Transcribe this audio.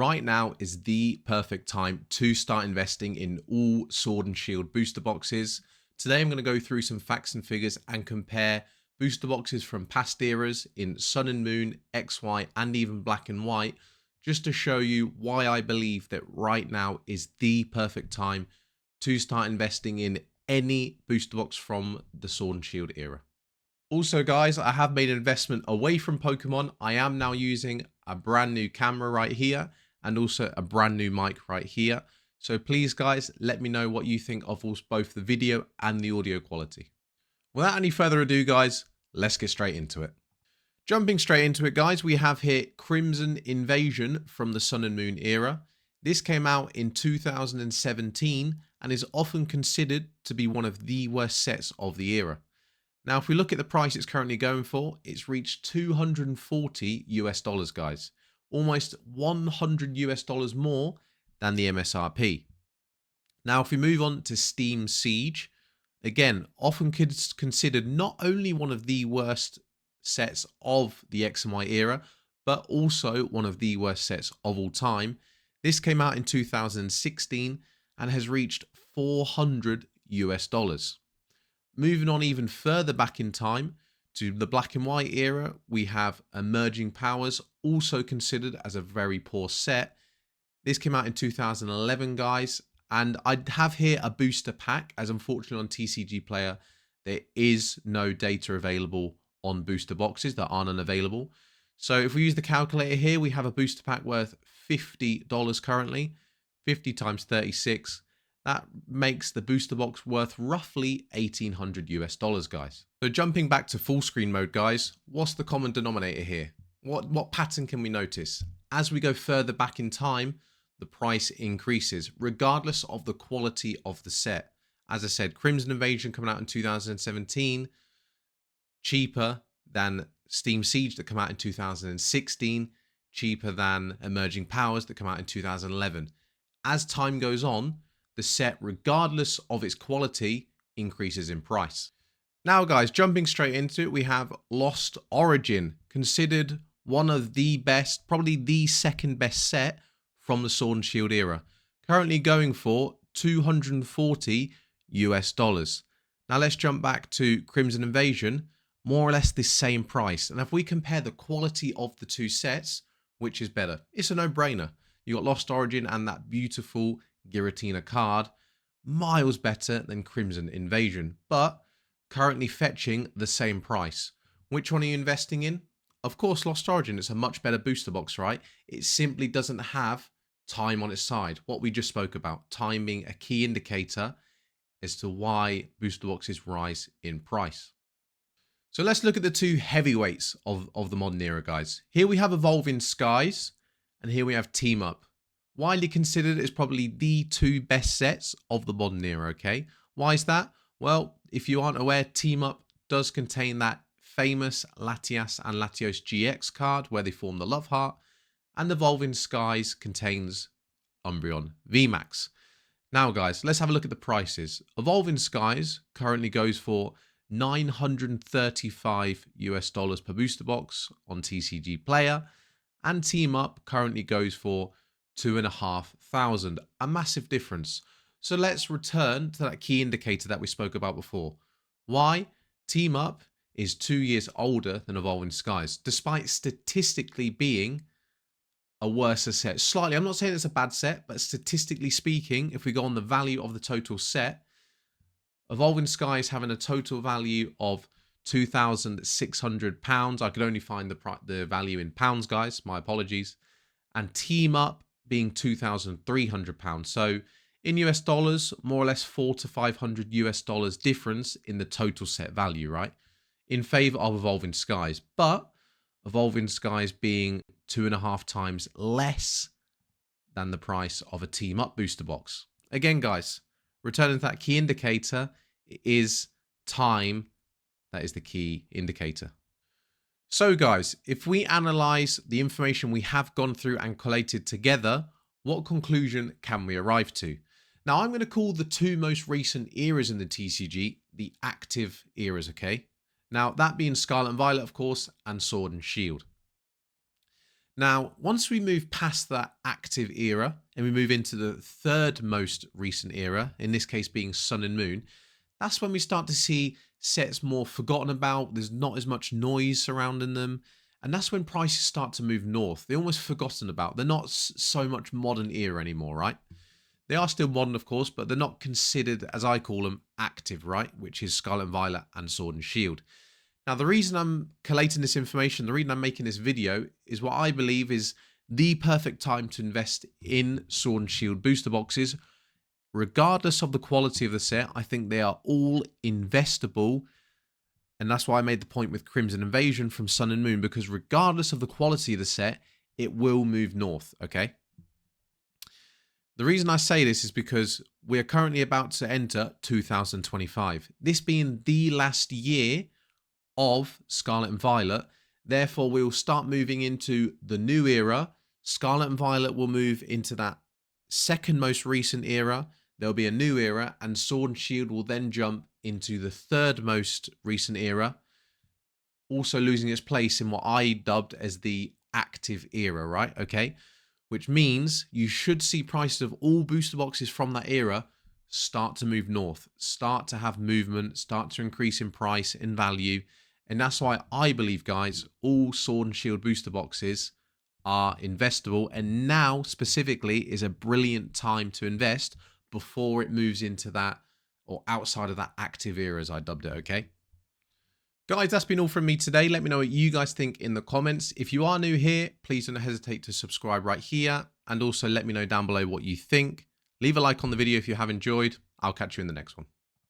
Right now is the perfect time to start investing in all Sword and Shield booster boxes. Today I'm going to go through some facts and figures and compare booster boxes from past eras in Sun and Moon, XY, and even Black and White, just to show you why I believe that right now is the perfect time to start investing in any booster box from the Sword and Shield era. Also, guys, I have made an investment away from Pokemon. I am now using a brand new camera right here and also a brand new mic right here. So please, guys, let me know what you think of both the video and the audio quality. Without any further ado, guys, let's get straight into it. Jumping straight into it, guys, we have here Crimson Invasion from the Sun and Moon era. This came out in 2017 and is often considered to be one of the worst sets of the era. Now, if we look at the price it's currently going for, it's reached 240 US dollars, guys. Almost 100 US dollars more than the MSRP. Now, if we move on to Steam Siege, again, often considered not only one of the worst sets of the X and Y era, but also one of the worst sets of all time. This came out in 2016 and has reached 400 US dollars. Moving on even further back in time to the Black and White era, we have Emerging Powers, also considered as a very poor set. This came out in 2011, guys, and I have here a booster pack, as unfortunately on TCG Player, there is no data available on booster boxes that aren't unavailable. So if we use the calculator here, we have a booster pack worth $50 currently, 50 times 36. That makes the booster box worth roughly 1,800 US dollars, guys. So jumping back to full screen mode, guys, what's the common denominator here? What pattern can we notice? As we go further back in time, the price increases, regardless of the quality of the set. As I said, Crimson Invasion coming out in 2017, cheaper than Steam Siege that came out in 2016, cheaper than Emerging Powers that come out in 2011. As time goes on, the set, regardless of its quality, increases in price. Now, guys, jumping straight into it, we have Lost Origin, considered one of the best, probably the second best set from the Sword and Shield era, currently going for 240 US dollars. Now, let's jump back to Crimson Invasion, more or less the same price. And if we compare the quality of the two sets, which is better? It's a no-brainer. You got Lost Origin and that beautiful Giratina card, miles better than Crimson Invasion, but currently fetching the same price. Which one are you investing in? Of course, Lost Origin. It's a much better booster box, right? It simply doesn't have time on its side. What we just spoke about, time being a key indicator as to why booster boxes rise in price. So let's look at the two heavyweights of the modern era, guys. Here we have Evolving Skies, and here we have Team Up. Widely considered as probably the two best sets of the modern era, okay? Why is that? Well, if you aren't aware, Team Up does contain that famous Latias and Latios GX card where they form the Love Heart, and Evolving Skies contains Umbreon VMAX. Now, guys, let's have a look at the prices. Evolving Skies currently goes for 935 US dollars per booster box on TCG Player, and Team Up currently goes for 2,500, a massive difference. So let's return to that key indicator that we spoke about before. Why? Team Up is 2 years older than Evolving Skies, despite statistically being a worse set. Slightly, I'm not saying it's a bad set, but statistically speaking, if we go on the value of the total set, Evolving Skies having a total value of £2,600. I could only find the value in pounds, guys. My apologies. And Team Up being £2,300. So in US dollars, more or less 400 to 500 US dollars difference in the total set value, right? In favor of Evolving Skies, but Evolving Skies being 2.5 times less than the price of a Team Up booster box. Again, guys, returning to that key indicator, it is time that is the key indicator. So guys, if we analyze the information we have gone through and collated together, what conclusion can we arrive to? Now, I'm going to call the two most recent eras in the TCG the active eras, okay? Now, that being Scarlet and Violet, of course, and Sword and Shield. Now, once we move past that active era and we move into the third most recent era, in this case being Sun and Moon, that's when we start to see sets more forgotten about. There's not as much noise surrounding them. And that's when prices start to move north. They're almost forgotten about. They're not so much modern era anymore, right? They are still modern, of course, but they're not considered, as I call them, active, right? Which is Scarlet and Violet and Sword and Shield. Now, the reason I'm collating this information, the reason I'm making this video is what I believe is the perfect time to invest in Sword and Shield booster boxes. Regardless of the quality of the set, I think they are all investable. And that's why I made the point with Crimson Invasion from Sun and Moon, because regardless of the quality of the set, it will move north, okay? The reason I say this is because we are currently about to enter 2025. This being the last year of Scarlet and Violet. Therefore, we will start moving into the new era. Scarlet and Violet will move into that second most recent era. There'll be a new era, and Sword and Shield will then jump into the third most recent era, also losing its place in what I dubbed as the active era, right? Okay, which means you should see prices of all booster boxes from that era start to move north, start to have movement, start to increase in price and value. And that's why I believe, guys, all Sword and Shield booster boxes are investable. And now, specifically, is a brilliant time to invest before it moves into that, or outside of that active era, as I dubbed it, okay? Guys, that's been all from me today. Let me know what you guys think in the comments. If you are new here, please don't hesitate to subscribe right here. And also let me know down below what you think. Leave a like on the video if you have enjoyed. I'll catch you in the next one.